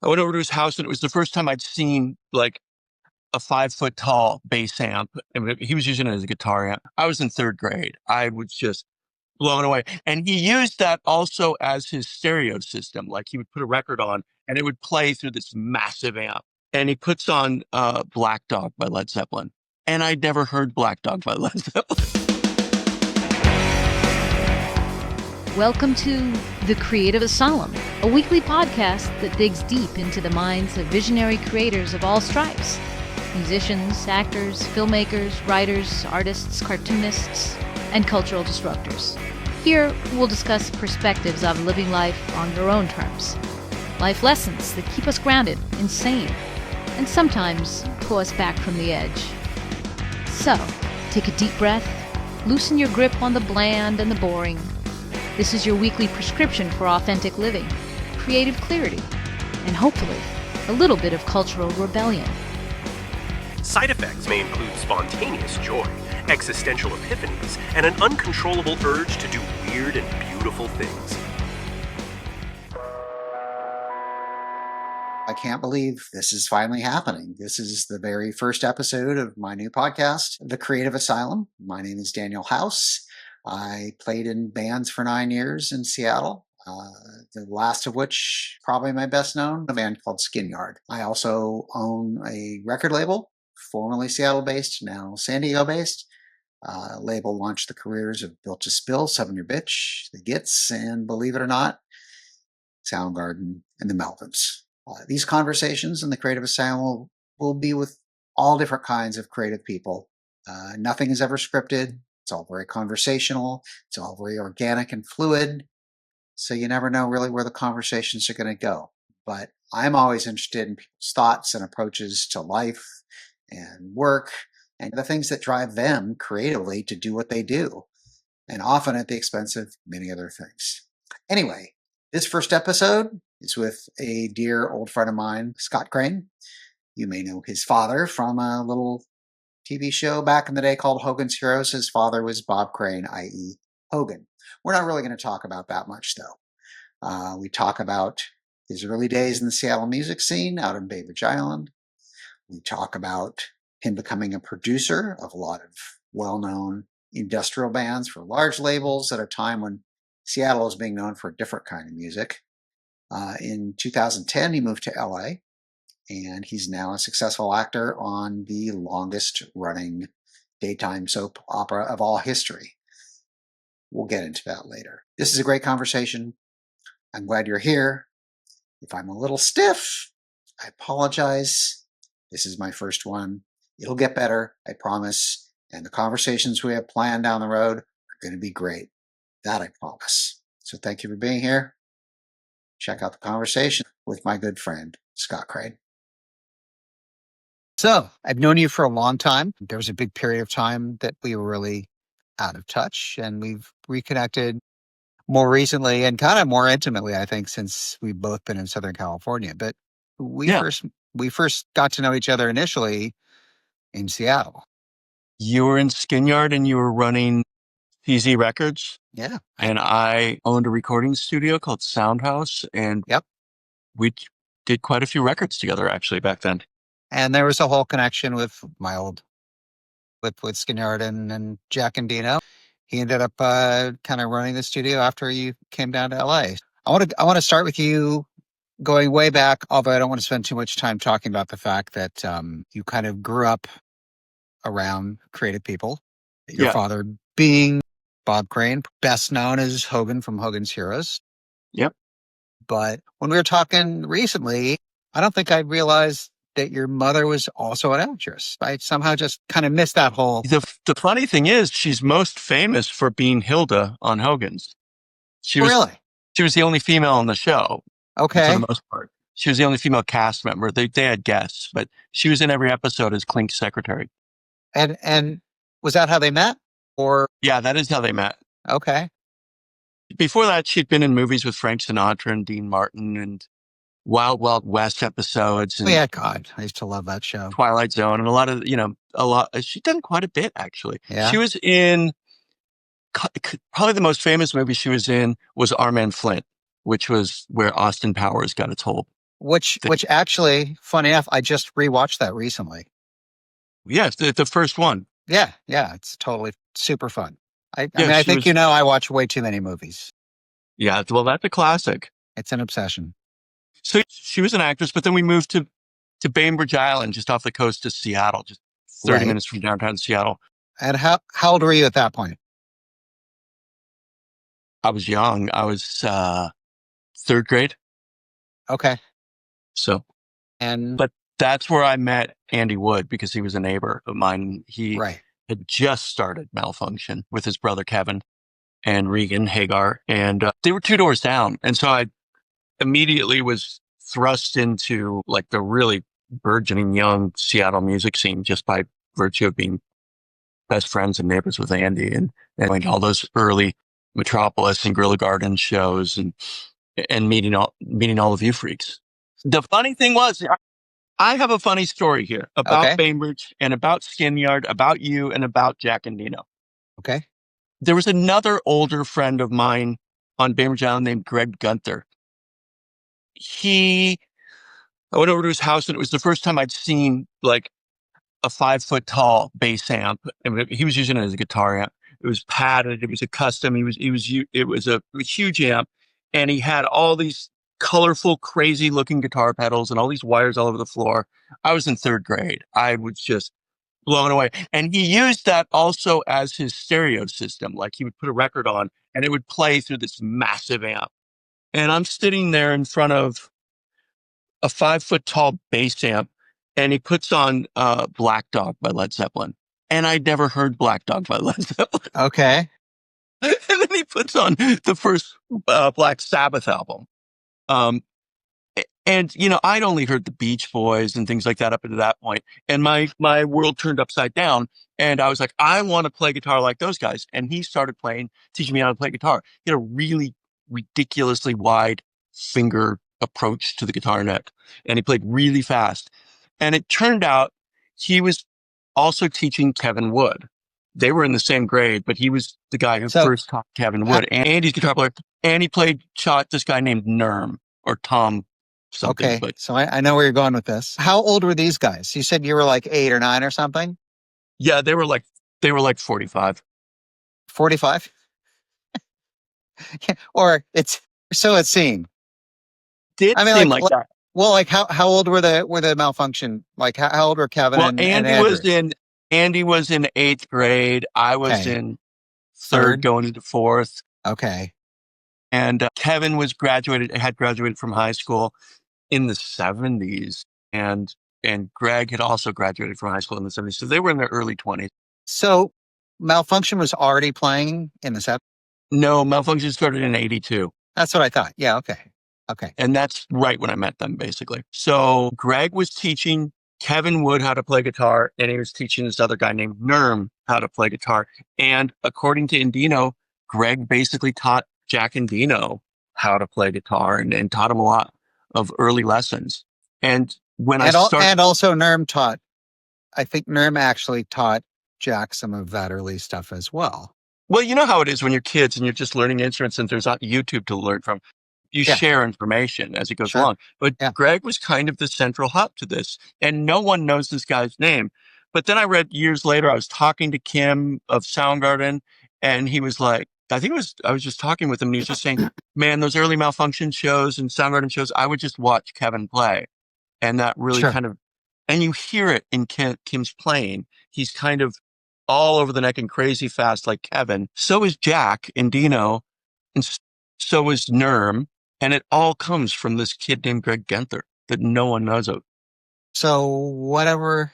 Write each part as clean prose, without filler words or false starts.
I went over to his house, and it was the first time I'd seen like a 5 foot tall bass amp. And he was using it as a guitar amp. I was in third grade. I was just blown away. And he used that also as his stereo system. Like he would put a record on and it would play through this massive amp. And he puts on Black Dog by Led Zeppelin. And I'd never heard Black Dog by Led Zeppelin. Welcome to The Creative Asylum, a weekly podcast that digs deep into the minds of visionary creators of all stripes. Musicians, actors, filmmakers, writers, artists, cartoonists, and cultural disruptors. Here, we'll discuss perspectives of living life on your own terms. Life lessons that keep us grounded, insane, and sometimes pull us back from the edge. So, take a deep breath, loosen your grip on the bland and the boring. This is your weekly prescription for authentic living, creative clarity, and hopefully, a little bit of cultural rebellion. Side effects may include spontaneous joy, existential epiphanies, and an uncontrollable urge to do weird and beautiful things. I can't believe this is finally happening. This is the very first episode of my new podcast, The Creative Asylum. My name is Daniel House. I played in bands for 9 years in Seattle, the last of which, probably my best known, a band called Skin Yard. I also own a record label, formerly Seattle-based, now San Diego-based. Label launched the careers of Built to Spill, Seven Year Bitch, The Gits, and believe it or not, Soundgarden and the Melvins. These conversations in the Creative Asylum will be with all different kinds of creative people. Nothing is ever scripted. It's all very conversational. It's all very organic and fluid. So you never know really where the conversations are going to go. But I'm always interested in people's thoughts and approaches to life and work and the things that drive them creatively to do what they do, and often at the expense of many other things. Anyway, this first episode is with a dear old friend of mine, Scott Crane. You may know his father from a little TV show back in the day called Hogan's Heroes. His father was Bob Crane, i.e. Hogan. We're not really going to talk about that much, though. We talk about his early days in the Seattle music scene out in Bainbridge Island. We talk about him becoming a producer of a lot of well-known industrial bands for large labels at a time when Seattle was being known for a different kind of music. In 2010, he moved to LA. And he's now a successful actor on the longest running daytime soap opera of all history. We'll get into that later. This is a great conversation. I'm glad you're here. If I'm a little stiff, I apologize. This is my first one. It'll get better, I promise. And the conversations we have planned down the road are going to be great. That I promise. So thank you for being here. Check out the conversation with my good friend, Scott Crane. So, I've known you for a long time. There was a big period of time that we were really out of touch, and we've reconnected more recently and kind of more intimately, I think, since we've both been in Southern California. But we first got to know each other initially in Seattle. You were in Skin Yard and you were running PZ Records. Yeah. And I owned a recording studio called Soundhouse. And we did quite a few records together, actually, back then. And there was a whole connection with my old, with Skin Yard and Jack Endino. He ended up kind of running the studio after you came down to LA. I want to start with you going way back, although I don't want to spend too much time talking about the fact that you kind of grew up around creative people. Your father being Bob Crane, best known as Hogan from Hogan's Heroes. Yep. But when we were talking recently, I don't think I realized that your mother was also an actress. I somehow just kind of missed that whole... The funny thing is, she's most famous for being Hilda on Hogan's. Really? She was the only female on the show. Okay. For the most part. She was the only female cast member. They had guests, but she was in every episode as Clink's secretary. And was that how they met? Or... Yeah, that is how they met. Okay. Before that, she'd been in movies with Frank Sinatra and Dean Martin and Wild Wild West episodes. And God, I used to love that show. Twilight Zone and a lot. She'd done quite a bit, actually. Yeah. She was in, probably the most famous movie she was in was Our Man Flint, which was where Austin Powers got its whole which actually, funny enough, I just rewatched that recently. Yes, the first one. Yeah, it's totally super fun. I Yeah, mean, I she think was. I watch way too many movies. Yeah, well, that's a classic. It's an obsession. So she was an actress, but then we moved to Bainbridge Island, just off the coast of Seattle, just 30 Right. minutes from downtown Seattle. And how old were you at that point? I was young. I was third grade. Okay. So, And but that's where I met Andy Wood because he was a neighbor of mine. He right. had just started Malfunction with his brother Kevin and Regan Hagar, and they were two doors down. And so I immediately was thrust into like the really burgeoning young Seattle music scene just by virtue of being best friends and neighbors with Andy and going all those early Metropolis and Guerrilla Garden shows and meeting all of you freaks. The funny thing was, I have a funny story here about Okay. Bainbridge and about Skin Yard, about you and about Jack Endino. Okay. There was another older friend of mine on Bainbridge Island named Greg Gunther. I went over to his house and it was the first time I'd seen like a 5 foot tall bass amp. And he was using it as a guitar amp. It was padded. It was a custom. It was a huge amp, and he had all these colorful, crazy looking guitar pedals and all these wires all over the floor. I was in third grade. I was just blown away. And he used that also as his stereo system. Like he would put a record on and it would play through this massive amp. And I'm sitting there in front of a 5 foot tall bass amp, and he puts on Black Dog by Led Zeppelin. And I'd never heard Black Dog by Led Zeppelin. Okay. And then he puts on the first Black Sabbath album. And, I'd only heard the Beach Boys and things like that up to that point. And my world turned upside down. And I was like, I want to play guitar like those guys. And he started teaching me how to play guitar. He had a really ridiculously wide finger approach to the guitar neck. And he played really fast. And it turned out he was also teaching Kevin Wood. They were in the same grade, but he was the guy who first taught Kevin Wood. And Andy's guitar player. And he taught this guy named Nerm or Tom something. Okay. But So I know where you're going with this. How old were these guys? You said you were like 8 or 9 or something? yeah, they were like 45. 45? Or so it seemed. Did I mean, seem like that. Well, like how old were the Malfunction? Like how old were Kevin Well, and Andy was in 8th grade. I was in third going into 4th. Okay. And Kevin had graduated from high school in the 70s. And Greg had also graduated from high school in the 70s. So they were in their early 20s. So Malfunction was already playing in the 70s? No, Malfunction started in 82. That's what I thought. Yeah. Okay. And that's right when I met them, basically. So Greg was teaching Kevin Wood how to play guitar, and he was teaching this other guy named Nerm how to play guitar. And according to Endino, Greg basically taught Jack Endino how to play guitar and taught him a lot of early lessons. And and also I think Nerm actually taught Jack some of that early stuff as well. Well, you know how it is when you're kids and you're just learning instruments and there's not YouTube to learn from. You share information as it goes along. But Greg was kind of the central hub to this, and no one knows this guy's name. But then I read years later, I was talking to Kim of Soundgarden, and he was like, I was just talking with him, and he was just saying, man, those early Malfunction shows and Soundgarden shows, I would just watch Kevin play. And that really and you hear it in Kim's playing. He's kind of all over the neck and crazy fast like Kevin. So is Jack Endino, and so is Nerm. And it all comes from this kid named Greg Gunther that no one knows of. So whatever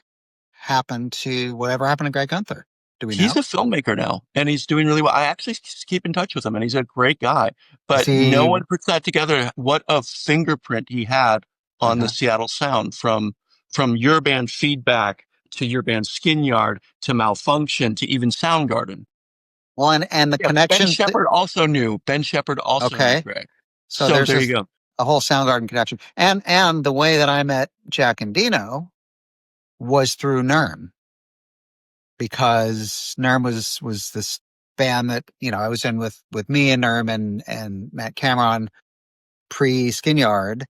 happened to Greg Gunther? Do we know? He's a filmmaker now, and he's doing really well. I actually keep in touch with him, and he's a great guy. But no one puts that together. What a fingerprint he had on the Seattle sound from your band Feedback to your band Skin Yard to Malfunction to even Soundgarden. Well, and the connection. Ben Shepherd also knew Greg. So there you go. A whole Soundgarden connection. And the way that I met Jack Endino was through Nerm. Because Nerm was this band that, I was in with me and Nerm and Matt Cameron pre Skin Yard.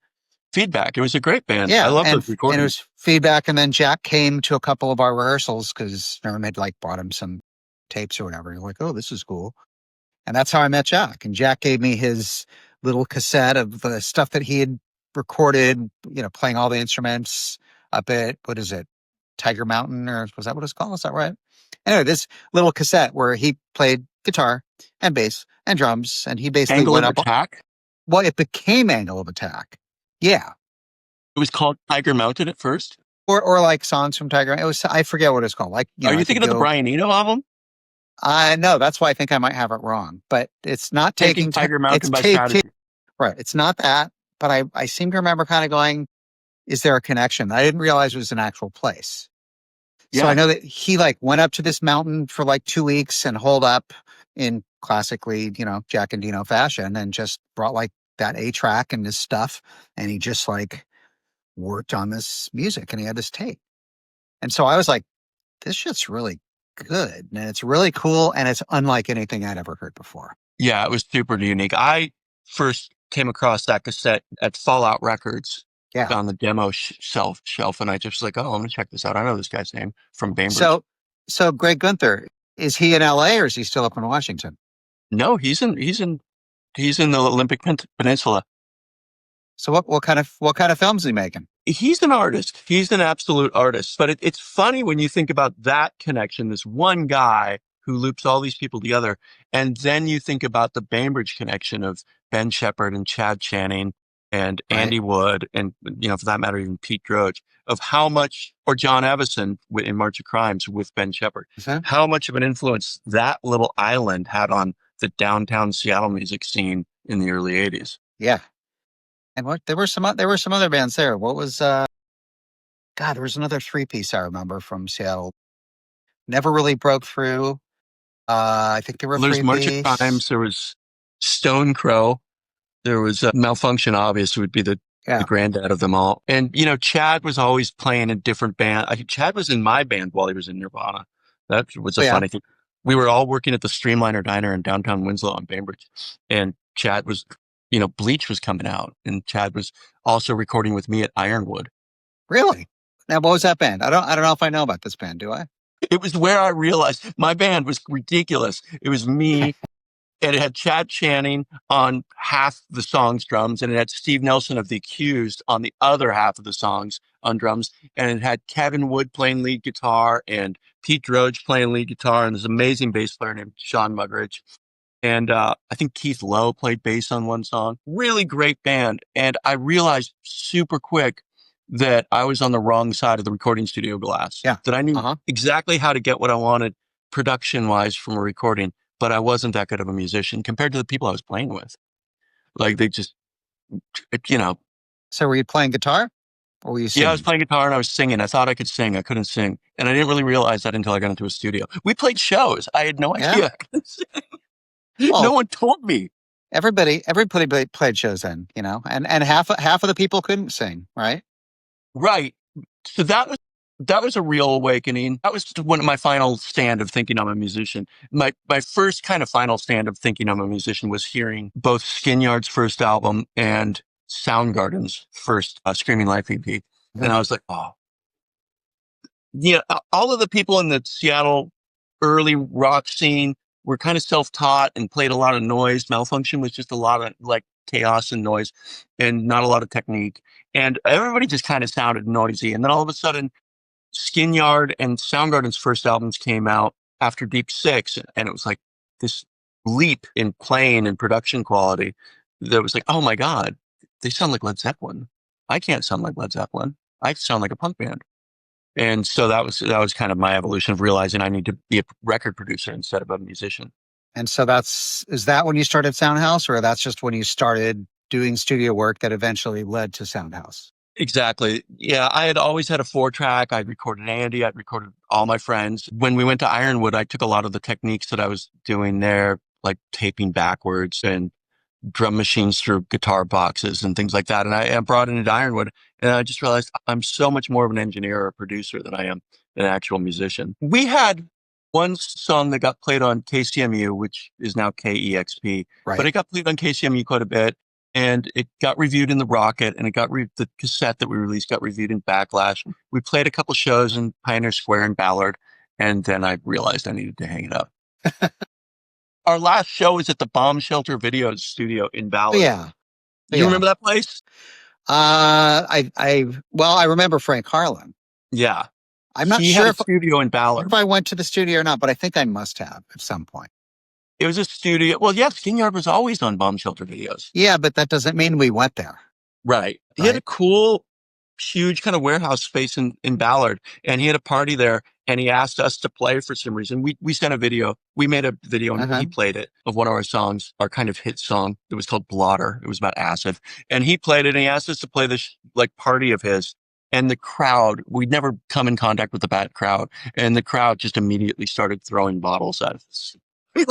Feedback. It was a great band. I Yeah, love those and it recordings. was Feedback, and then Jack came to a couple of our rehearsals because Norm had like bought him some tapes or whatever. You're like, oh, this is cool. And that's how I met Jack. And Jack gave me his little cassette of the stuff that he had recorded, playing all the instruments up at, what is it, Tiger Mountain, or was that what it's called? Is that right? Anyway, this little cassette where he played guitar and bass and drums, and he basically Angle went of up. Attack. Well, it became Angle of Attack. Yeah. It was called Tiger Mountain at first. Or like songs from Tiger. I forget what it's called. Like, Are I you could thinking of the Brian Eno album? No, that's why I think I might have it wrong. But it's not Taking Tiger Mountain by Strategy. Right. It's not that. But I seem to remember kind of going, is there a connection? I didn't realize it was an actual place. So I know that he like went up to this mountain for like 2 weeks and holed up in classically, Jack Endino fashion, and just brought like that A-track and this stuff. And he just like worked on this music, and he had this tape. And so I was like, this shit's really good, and it's really cool, and it's unlike anything I'd ever heard before. Yeah, it was super unique. I first came across that cassette at Fallout Records. Yeah. On the demo shelf, and I just like, oh, I'm gonna check this out. I know this guy's name from Bainbridge. So Greg Gunther, is he in LA or is he still up in Washington? No, he's in the Olympic Peninsula. So what kind of films is he making? He's an artist. He's an absolute artist. But it's funny when you think about that connection, this one guy who loops all these people together. And then you think about the Bainbridge connection of Ben Shepherd and Chad Channing and Andy Wood, and, for that matter, even Pete Droge, of how much, or John Evison in March of Crimes with Ben Shepherd, how much of an influence that little island had on the downtown Seattle music scene in the early 80s. Yeah. And there were some other bands there. What was, there was another 3-piece I remember from Seattle. Never really broke through. I think there were 3-piece. March of Crimes. There was Stone Crow. There was Malfunction, obviously, would be the granddad of them all. And, Chad was always playing in different bands. Chad was in my band while he was in Nirvana. That was a funny thing. We were all working at the Streamliner Diner in downtown Winslow on Bainbridge. And Chad was, Bleach was coming out. And Chad was also recording with me at Ironwood. Really? Now, what was that band? I don't know if I know about this band, do I? It was where I realized my band was ridiculous. It was me. And it had Chad Channing on half the song's drums, and it had Steve Nelson of The Accused on the other half of the songs on drums. And it had Kevin Wood playing lead guitar and Pete Droge playing lead guitar, and this amazing bass player named Sean Muggeridge. And I think Keith Lowe played bass on one song. Really great band. And I realized super quick that I was on the wrong side of the recording studio glass. Yeah. That I knew exactly how to get what I wanted production-wise from a recording. But I wasn't that good of a musician compared to the people I was playing with. Like they just, So were you playing guitar? Or were you singing? Yeah, I was playing guitar and I was singing. I thought I could sing. I couldn't sing. And I didn't really realize that until I got into a studio. We played shows. I had no idea I could sing. Well, no one told me. Everybody played shows then, and half of the people couldn't sing, right? Right. So that was a real awakening. That was one of my final stand of thinking I'm a musician. My first kind of final stand of thinking I'm a musician was hearing both Skinyard's first album and Soundgarden's first Screaming Life EP. And I was like, oh. All of the people in the Seattle early rock scene were kind of self-taught and played a lot of noise. Malfunction was just a lot of like chaos and noise and not a lot of technique. And everybody just kind of sounded noisy. And then all of a sudden, Skinyard and Soundgarden's first albums came out after Deep Six. And it was like this leap in playing and production quality that was like, oh my God, they sound like Led Zeppelin. I can't sound like Led Zeppelin. I sound like a punk band. And so that was kind of my evolution of realizing I need to be a record producer instead of a musician. And so is that when you started Soundhouse, or that's just when you started doing studio work that eventually led to Soundhouse? Exactly. Yeah, I had always had a 4-track. I'd recorded Andy. I'd recorded all my friends. When we went to Ironwood, I took a lot of the techniques that I was doing there, like taping backwards and drum machines through guitar boxes and things like that. And I brought it into Ironwood, and I just realized I'm so much more of an engineer or a producer than I am an actual musician. We had one song that got played on KCMU, which is now KEXP, but it got played on KCMU quite a bit. and it got reviewed in the Rocket, and it got the cassette that we released got reviewed in Backlash. We played a couple shows in Pioneer Square in Ballard, and then I realized I needed to hang it up. Our last show was at the Bomb Shelter Video Studio in Ballard. Yeah. You remember that place? I remember Frank Harlan. Yeah. I'm not he sure had a studio in Ballard. If I went to the studio or not, but I think I must have at some point. It was a studio. Well, yeah, Skin Yard was always on Bomb Shelter Videos. Yeah, but that doesn't mean we went there. Right. He had a cool, huge kind of warehouse space in Ballard, and he had a party there, and he asked us to play for some reason. We sent a video. We made a video, and he played it, of one of our songs, our kind of hit song. It was called Blotter. It was about acid. And he played it, and he asked us to play this party of his. And the crowd, we'd never come in contact with the bad crowd, and the crowd just immediately started throwing bottles at us.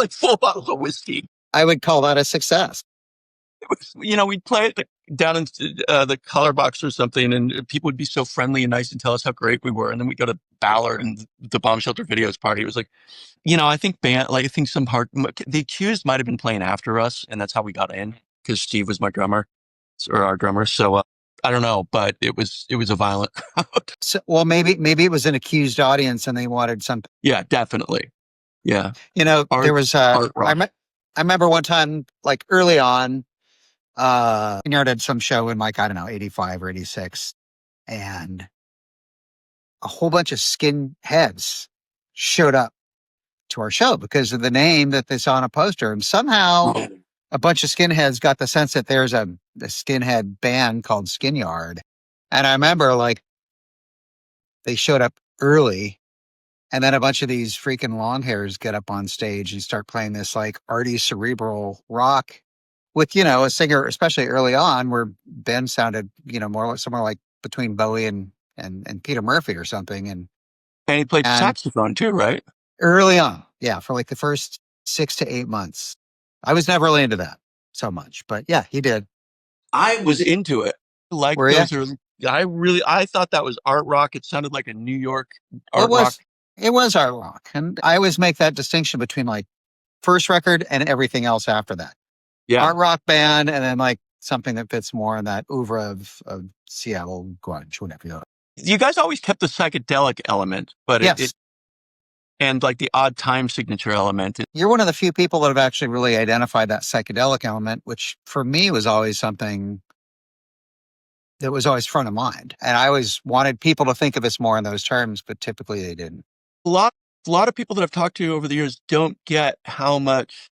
Full bottles of whiskey. I would call that a success. It was, we'd play it down in the Color Box or something, and people would be so friendly and nice and tell us how great we were. And then we go to Ballard and the Bomb Shelter Videos party. It was I think the Accused might have been playing after us, and that's how we got in, because Steve was our drummer. So I don't know, but it was a violent crowd. So, well, maybe it was an Accused audience, and they wanted something. Yeah, definitely. Yeah. There was I remember one time, early on, Yard had some show in 85 or 86, and a whole bunch of skinheads showed up to our show because of the name that they saw on a poster, and somehow a bunch of skinheads got the sense that there's a skinhead band called Skin Yard. And I remember they showed up early, and then a bunch of these freaking long hairs get up on stage and start playing this arty cerebral rock with, a singer, especially early on, where Ben sounded, somewhere between Bowie and Peter Murphy or something. And he played saxophone too, right? Early on. Yeah. For the first 6 to 8 months. I was never really into that so much, but yeah, he did. I was into it. I thought that was art rock. It sounded like a New York art rock. It was art rock. And I always make that distinction between first record and everything else after that. Yeah. Art rock band, and then something that fits more in that oeuvre of Seattle grunge, whatever. You guys always kept the psychedelic element, but yes. And the odd time signature element. You're one of the few people that have actually really identified that psychedelic element, which for me was always something that was always front of mind. And I always wanted people to think of us more in those terms, but typically they didn't. A lot of people that I've talked to over the years don't get how much,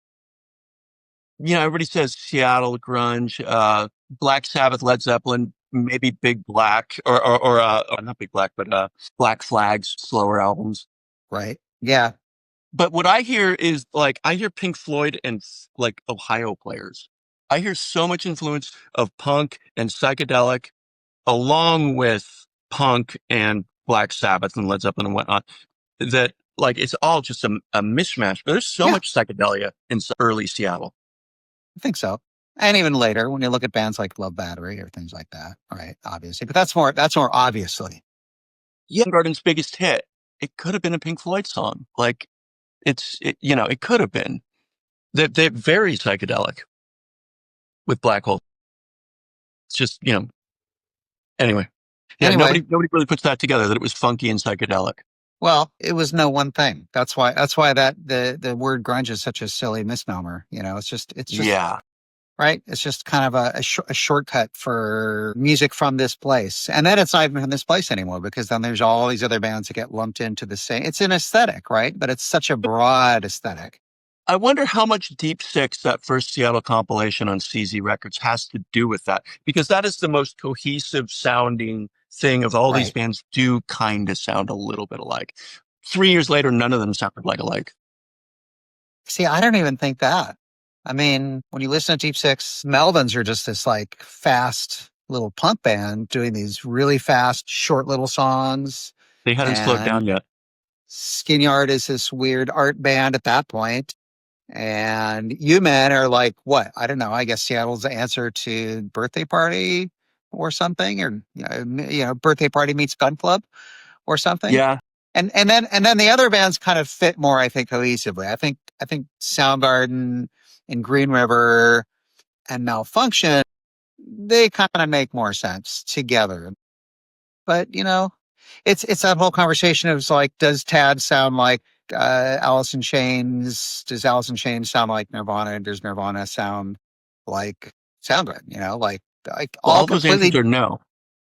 everybody says Seattle grunge, Black Sabbath, Led Zeppelin, maybe Big Black or not Big Black, but Black Flag's slower albums. Right. Yeah. But what I hear is I hear Pink Floyd and Ohio players. I hear so much influence of punk and psychedelic, along with punk and Black Sabbath and Led Zeppelin and whatnot, that it's all just a mishmash. But there's so much psychedelia in early Seattle. I think so. And even later, when you look at bands like Love Battery or things like that, right? Obviously. But that's more obviously. Yeah. Garden's biggest hit. It could have been a Pink Floyd song. It could have been. They're very psychedelic with Black Hole. It's just, anyway. Yeah, nobody really puts that together, that it was funky and psychedelic. Well, it was no one thing. That's why that the word grunge is such a silly misnomer. It's just yeah. Right? It's just kind of a shortcut for music from this place. And then it's not even from this place anymore, because then there's all these other bands that get lumped into the same. It's an aesthetic, right? But it's such a broad aesthetic. I wonder how much Deep Six, that first Seattle compilation on CZ Records, has to do with that, because that is the most cohesive sounding thing of all these bands do kind of sound a little bit alike. 3 years later, none of them sounded alike. See, I don't even think that. I mean, when you listen to Deep Six, Melvins are just this fast little punk band doing these really fast, short little songs. They hadn't slowed down yet. Skin Yard is this weird art band at that point. And you men are what? I don't know. I guess Seattle's the answer to Birthday Party or something, or, Birthday Party meets Gun Club or something. Yeah. And then the other bands kind of fit more, I think, cohesively. I think Soundgarden and Green River and Malfunction they kind of make more sense together. But it's that whole conversation of like, does Tad sound like Alice in Chains? Does Alice in Chains sound like Nirvana? Does Nirvana sound like Soundgarden? Like all All those answers completely are no.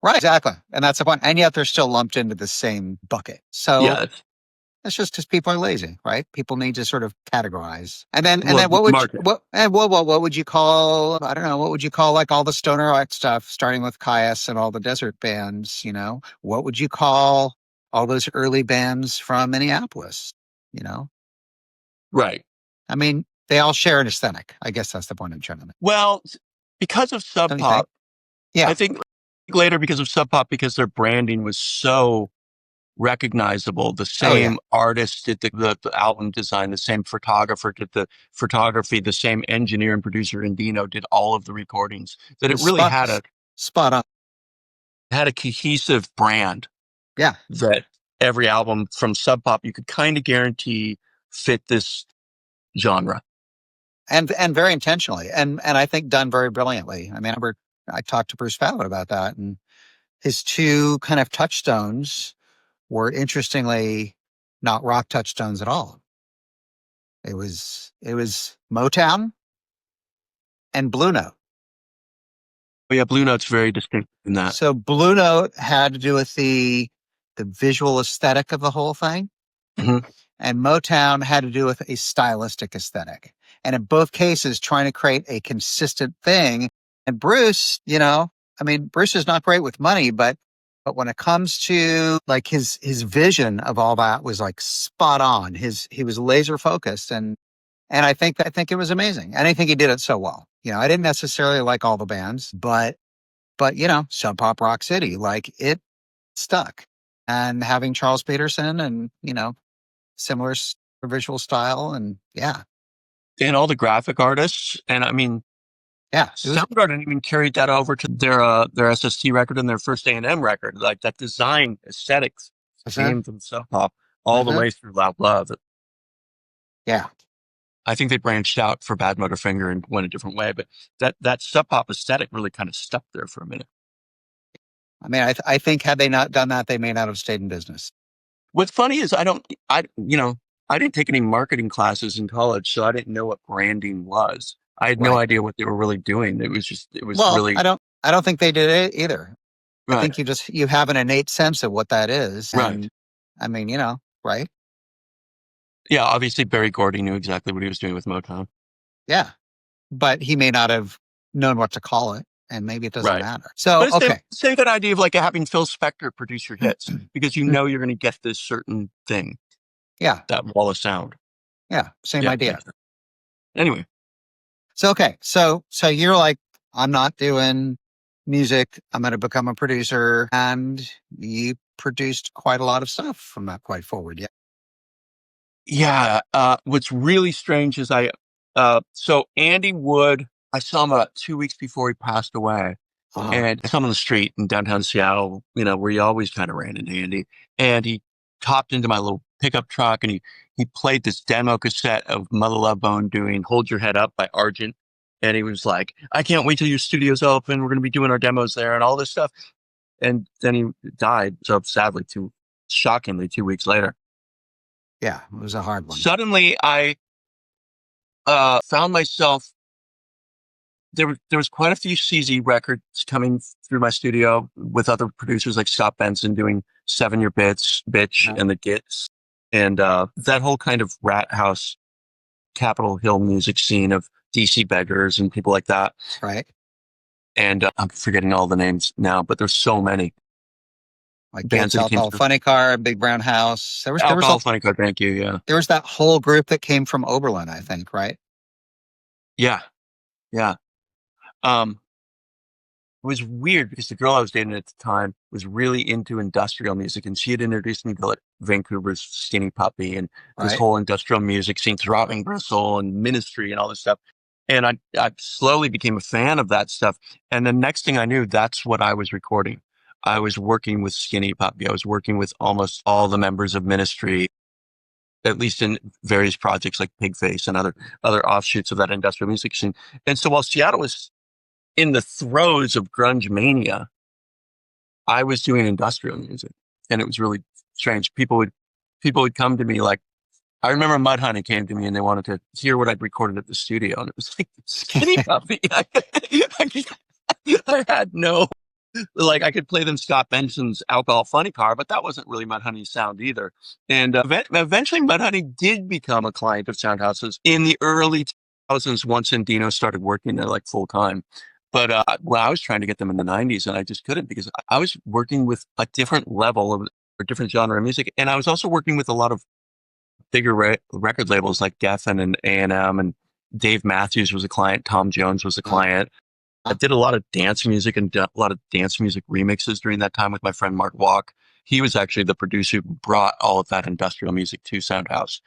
right, exactly. And that's the point. And yet they're still lumped into the same bucket. So Yeah. it's just because people are lazy, right? People need to sort of categorize. And then Well, market. what would you call, I don't know, what would you call like all the stoner rock stuff, starting with Caius and all the desert bands, What would you call all those early bands from Minneapolis, you know? Right. I mean, they all share an aesthetic. I guess that's the point I'm trying to make. Well, because of Sub Don't you think? Pop, Yeah. I think later because of Sub Pop, because their branding was so recognizable. The Oh, yeah. same artist did the album design, the same photographer did the photography, the same engineer and producer Endino did all of the recordings. That It it was really spot on. had a cohesive brand Yeah. that every album from Sub Pop you could kind of guarantee fit this genre. And very intentionally. And I think done very brilliantly. I mean, I talked to Bruce Fallon about that, and his two kind of touchstones were interestingly not rock touchstones at all. It was Motown and Blue Note. But yeah, Blue Note's very distinct in that. So Blue Note had to do with the visual aesthetic of the whole thing. Mhm. And Motown had to do with a stylistic aesthetic. And in both cases, trying to create a consistent thing. And Bruce, Bruce is not great with money, but when it comes to like his vision of all that was like spot on. He was laser focused, and I think it was amazing. And I think he did it so well. I didn't necessarily like all the bands, but Sub Pop Rock City, like it stuck. And having Charles Peterson and similar visual style, and yeah, And all the graphic artists. And I mean, yeah, Soundgarden even carried that over to their SST record and their first A&M record. Like that design aesthetics came from Sub Pop all the way through Loud Love. Yeah. I think they branched out for Bad Motorfinger and went a different way, but that Sub Pop aesthetic really kind of stuck there for a minute. I mean, I think had they not done that, they may not have stayed in business. What's funny is I didn't take any marketing classes in college, so I didn't know what branding was. I had no idea what they were really doing. It was really. I don't think they did it either. Right. I think you have an innate sense of what that is. Right. And, I mean, right? Yeah, obviously Barry Gordy knew exactly what he was doing with Motown. Yeah. But he may not have known what to call it, and maybe it doesn't matter. So, but okay. Same that idea of like having Phil Spector produce your hits because you're going to get this certain thing. Yeah. That wall of sound. Yeah. Same idea. Anyway. So, okay. So you're like, I'm not doing music. I'm going to become a producer. And you produced quite a lot of stuff from that point forward. Yeah. Yeah. What's really strange is so Andy Wood, I saw him about 2 weeks before he passed away. And I saw him on the street in downtown Seattle, where you always kind of ran into Andy. And he hopped into my little pickup truck and he played this demo cassette of Mother Love Bone doing Hold Your Head Up by Argent. And he was like, I can't wait till your studio's open. We're going to be doing our demos there and all this stuff. And then he died. So sadly, shockingly, 2 weeks later. Yeah, it was a hard one. Suddenly, I found myself, there was quite a few CZ records coming through my studio with other producers like Scott Benson doing 7 Year Bitch, and the Gits. And that whole kind of rat house, Capitol Hill music scene of DC Beggars and people like that. Right. And I'm forgetting all the names now, but there's so many. Like Bands Alcohol Funny Car, Big Brown House. There was Funny Car, thank you, yeah. There was that whole group that came from Oberlin, I think, right? Yeah. Yeah. It was weird because the girl I was dating at the time was really into industrial music, and she had introduced me to like Vancouver's Skinny Puppy and this whole industrial music scene, Throbbing Gristle and Ministry and all this stuff. And I slowly became a fan of that stuff. And the next thing I knew, that's what I was recording. I was working with Skinny Puppy. I was working with almost all the members of Ministry, at least in various projects like Pigface and other offshoots of that industrial music scene. And so while Seattle was in the throes of grunge mania, I was doing industrial music, and it was really strange. People would come to me like, I remember Mudhoney came to me and they wanted to hear what I'd recorded at the studio, and it was like Skinny Puppy. I had no, like, I could play them Scott Benson's Alcohol Funny Car, but that wasn't really Mudhoney's sound either. And eventually Mudhoney did become a client of Soundhouse's in the early 2000s once Endino started working there like full time. But well, I was trying to get them in the 90s and I just couldn't because I was working with a different level of a different genre of music. And I was also working with a lot of bigger record labels like Geffen and A&M, and Dave Matthews was a client. Tom Jones was a client. I did a lot of dance music and a lot of dance music remixes during that time with my friend Mark Walk. He was actually the producer who brought all of that industrial music to Soundhouse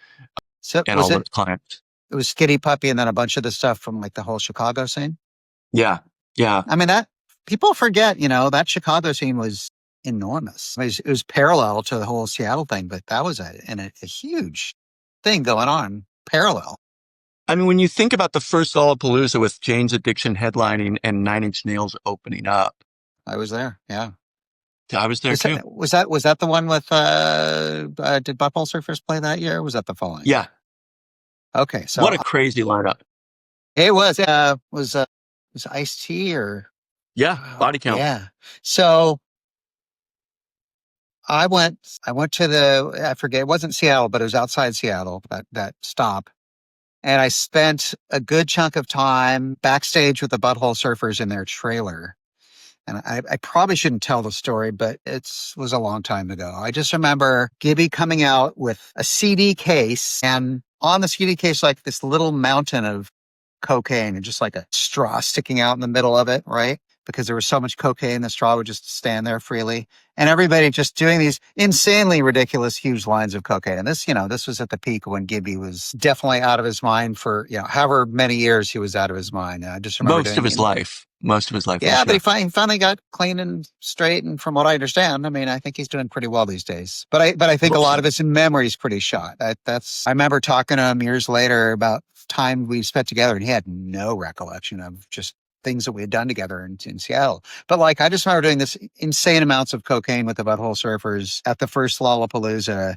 So and all those clients. It was Skinny Puppy and then a bunch of the stuff from like the whole Chicago scene? Yeah. Yeah. I mean, that people forget, that Chicago scene was enormous. It was parallel to the whole Seattle thing, but that was a huge thing going on parallel. I mean, when you think about the first Lollapalooza with Jane's Addiction headlining and Nine Inch Nails opening up. I was there. Yeah. I was there too. Was that the one with, did Butthole Surfers play that year? Or was that the following? Yeah. Okay. So what a crazy lineup. It was, was Ice-T or? Yeah. Body Count. Yeah. So I went to I forget, it wasn't Seattle, but it was outside Seattle, that stop. And I spent a good chunk of time backstage with the Butthole Surfers in their trailer. And I probably shouldn't tell the story, but it was a long time ago. I just remember Gibby coming out with a CD case, and on the CD case, like this little mountain of cocaine and just like a straw sticking out in the middle of it, right? Because there was so much cocaine, the straw would just stand there freely. And everybody just doing these insanely ridiculous, huge lines of cocaine. And this, this was at the peak when Gibby was definitely out of his mind for, however many years he was out of his mind. And I just remember Most of his life. Yeah, but he finally got clean and straight. And from what I understand, I mean, I think he's doing pretty well these days. But I think a lot of his memory is pretty shot. I remember talking to him years later about time we spent together, and he had no recollection of just things that we had done together in Seattle. But like, I just remember doing this insane amounts of cocaine with the Butthole Surfers at the first Lollapalooza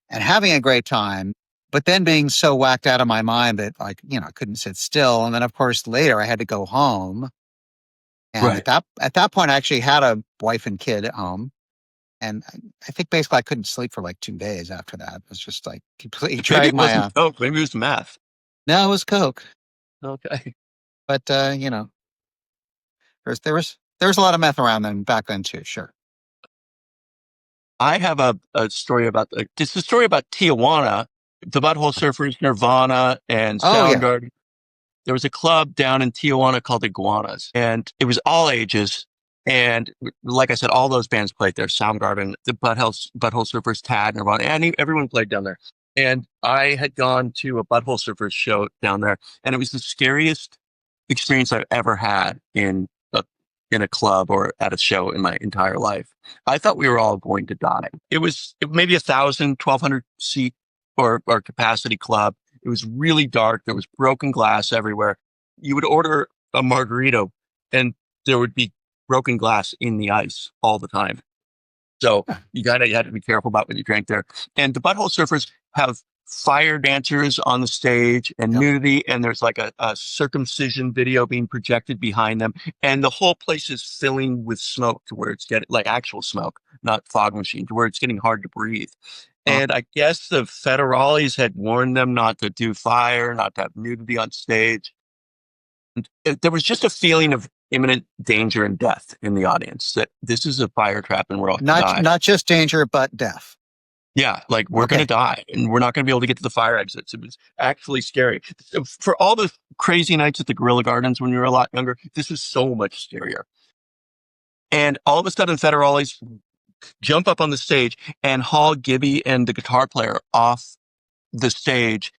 and having a great time, but then being so whacked out of my mind that I couldn't sit still. And then of course later I had to go home. And right. at that point I actually had a wife and kid at home. And I think basically I couldn't sleep for like 2 days after that. It was just like completely dragged my out. Oh, maybe it was meth. No, it was coke. Okay. But there was a lot of meth around then back then too. Sure. I have a story about it's a story about Tijuana, the Butthole Surfers, Nirvana, and Soundgarden. Yeah. There was a club down in Tijuana called Iguanas, and it was all ages. And like I said, all those bands played there. Soundgarden, the Butthole Surfers, Tad, Nirvana, and everyone played down there. And I had gone to a Butthole Surfers show down there, and it was the scariest experience I've ever had in a club or at a show in my entire life. I thought we were all going to die. It was maybe 1,000, 1,200 seat or capacity club. It was really dark. There was broken glass everywhere. You would order a margarita and there would be broken glass in the ice all the time. So you had to be careful about what you drank there. And the Butthole Surfers have fire dancers on the stage and nudity, and there's like a circumcision video being projected behind them, and the whole place is filling with smoke to where it's getting like actual smoke, not fog machine, to where it's getting hard to breathe. And I guess the federales had warned them not to do fire, not to have nudity on stage. And there was just a feeling of imminent danger and death in the audience, that this is a fire trap and we're all not just danger, but death. Yeah, like we're going to die and we're not going to be able to get to the fire exits. It was actually scary. For all the crazy nights at the Guerrilla Gardens when we were a lot younger, this was so much scarier. And all of a sudden, federales jump up on the stage and haul Gibby and the guitar player off the stage.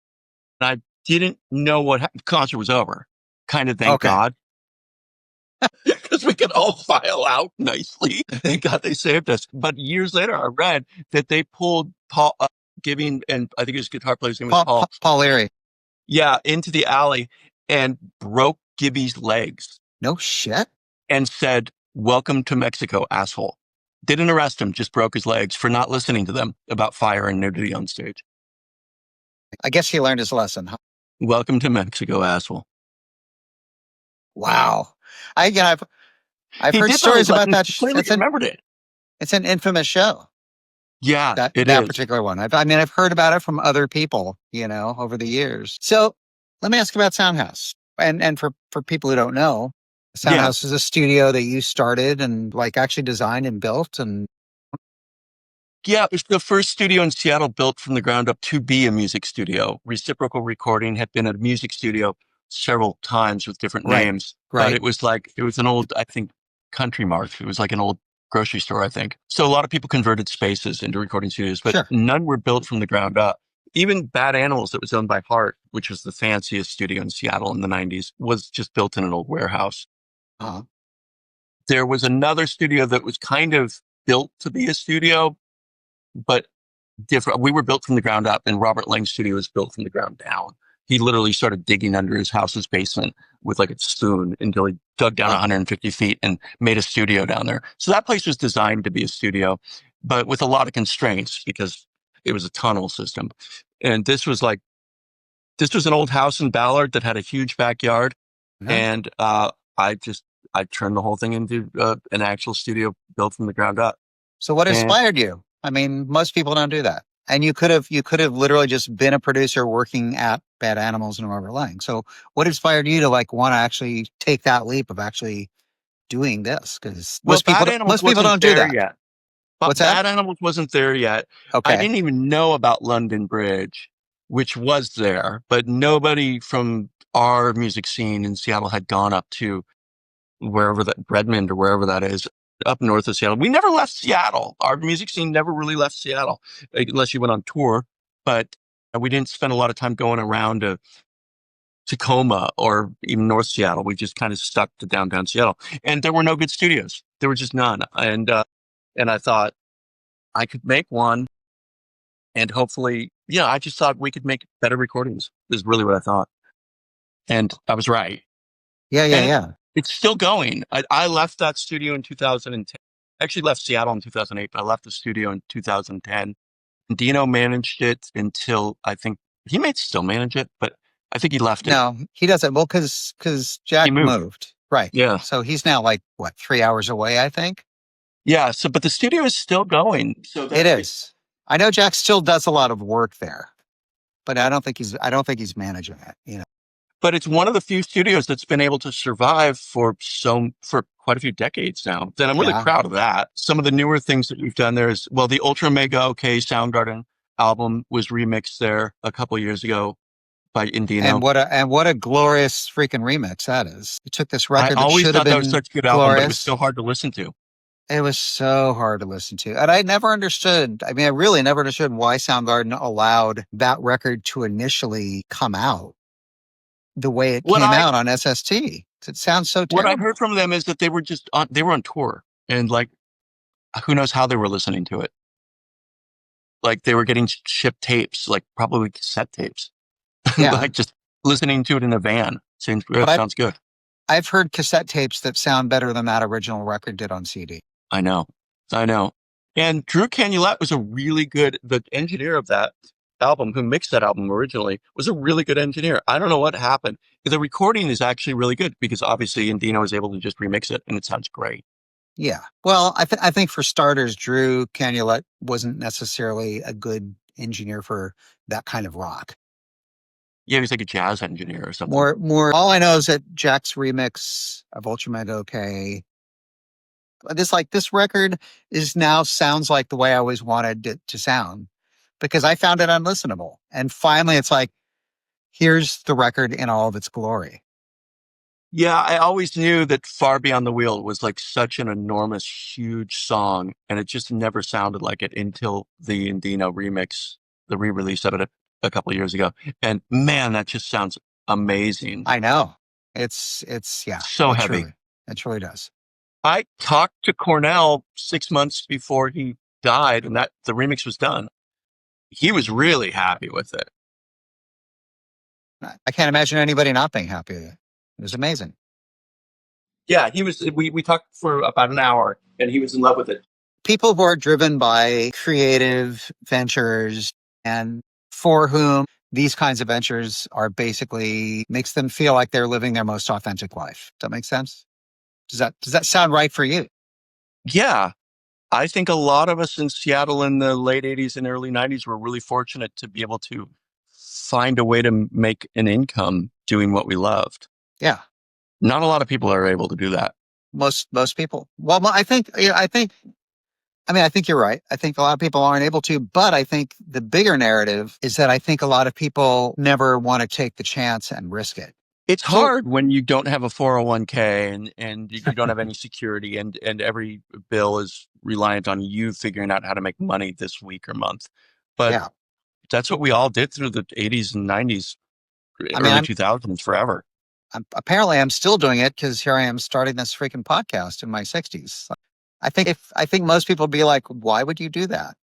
And I didn't know what happened. The concert was over. Kind of, thank God. Because we could all file out nicely. Thank God they saved us. But years later, I read that they pulled Paul, Gibby, and I think his guitar player's name was Paul. Paul Leary. Yeah, into the alley and broke Gibby's legs No shit. and said, "Welcome to Mexico, asshole." Didn't arrest him, just broke his legs for not listening to them about fire and nudity on stage. I guess he learned his lesson. Huh? Welcome to Mexico, asshole. Wow. I've He heard did stories learn about his that. lesson. Clearly remembered it. It's an infamous show. Yeah, That it is. particular one. I've heard about it from other people, over the years. So let me ask about Soundhouse. And for people who don't know, Yeah. Soundhouse is a studio that you started and like actually designed and built. And Yeah, it was the first studio in Seattle built from the ground up to be a music studio. Reciprocal Recording had been a music studio several times with different Right, names, right. but it was an old, I think, Country Mart. It was like an old grocery store, I think. So a lot of people converted spaces into recording studios, but Sure. none were built from the ground up. Even Bad Animals, that was owned by Hart, which was the fanciest studio in Seattle in the 90s, was just built in an old warehouse. Uh-huh. There was another studio that was kind of built to be a studio, but different. We were built from the ground up, and Robert Lang's studio was built from the ground down. He literally started digging under his house's basement with like a spoon until he dug down 150 feet and made a studio down there. So that place was designed to be a studio, but with a lot of constraints because it was a tunnel system. And this was an old house in Ballard that had a huge backyard. Uh-huh. And I turned the whole thing into an actual studio built from the ground up. So what inspired you? I mean, most people don't do that. And you could have literally just been a producer working at Bad Animals and Robert Lang. So what inspired you to like want to actually take that leap of actually doing this? Because most people don't do that. Yet. What's that? Bad Animals wasn't there yet. Okay. I didn't even know about London Bridge, which was there, but nobody from our music scene in Seattle had gone up to wherever that Redmond or wherever that is, up north of Seattle. We never left Seattle. Our music scene never really left Seattle, unless you went on tour. But we didn't spend a lot of time going around to Tacoma or even North Seattle. We just kind of stuck to downtown Seattle. And there were no good studios. There were just none. And I thought I could make one. And hopefully, I just thought we could make better recordings, is really what I thought. And I was right. Yeah. It's still going. I left that studio in 2010. I actually left Seattle in 2008, but I left the studio in 2010. Endino managed it until I think he may still manage it, but I think he left it. No, he doesn't. Well, because Jack moved. Right. Yeah. So he's now like, 3 hours away, I think? Yeah. But the studio is still going. So it is. I know Jack still does a lot of work there, but I don't think he's managing it, But it's one of the few studios that's been able to survive for quite a few decades now. Then I'm really proud of that. Some of the newer things that we've done there is, the Ultramega OK Soundgarden album was remixed there a couple of years ago by Endino. And what a glorious freaking remix that is. It took this record I always that should thought have been that was such a good album, but it was so hard to listen to. It was so hard to listen to. And I never understood. I mean, I really never understood why Soundgarden allowed that record to initially come out the way it came out on SST. It sounds so terrible. What I heard from them is that they were on tour, and like, who knows how they were listening to it. Like they were getting shipped tapes, like probably cassette tapes. Yeah. Like just listening to it in a van. Sounds good. I've heard cassette tapes that sound better than that original record did on CD. I know. And Drew Canulet was the engineer of that album, who mixed that album originally, was a really good engineer. I don't know what happened. The recording is actually really good because obviously Endino was able to just remix it and it sounds great. Yeah. Well, I think for starters, Drew Canulet wasn't necessarily a good engineer for that kind of rock. Yeah, he was like a jazz engineer or something. More. All I know is that Jack's remix of Ultramega OK. This record sounds like the way I always wanted it to sound, because I found it unlistenable. And finally, it's like, here's the record in all of its glory. Yeah, I always knew that Far Beyond the Wheel was like such an enormous, huge song, and it just never sounded like it until the Endino remix, the re-release of it a couple of years ago. And man, that just sounds amazing. I know. It's so heavy. It truly does. I talked to Cornell 6 months before he died, and that the remix was done. He was really happy with it. I can't imagine anybody not being happy with it. It was amazing. Yeah, he was. We talked for about an hour, and he was in love with it. People who are driven by creative ventures and for whom these kinds of ventures are basically makes them feel like they're living their most authentic life. Does that make sense? Does that sound right for you? Yeah, I think a lot of us in Seattle in the late '80s and early '90s were really fortunate to be able to find a way to make an income doing what we loved. Yeah. Not a lot of people are able to do that. Most people. Well, I think, I think you're right. I think a lot of people aren't able to, but I think the bigger narrative is that I think a lot of people never want to take the chance and risk it. It's So- hard when you don't have a 401k and you don't have any security and every bill is reliant on you figuring out how to make money this week or month. But Yeah. that's what we all did through the '80s and '90s, I mean, early 2000s, forever. apparently I'm still doing it because here I am starting this freaking podcast in my 60s. I think most people would be like, why would you do that?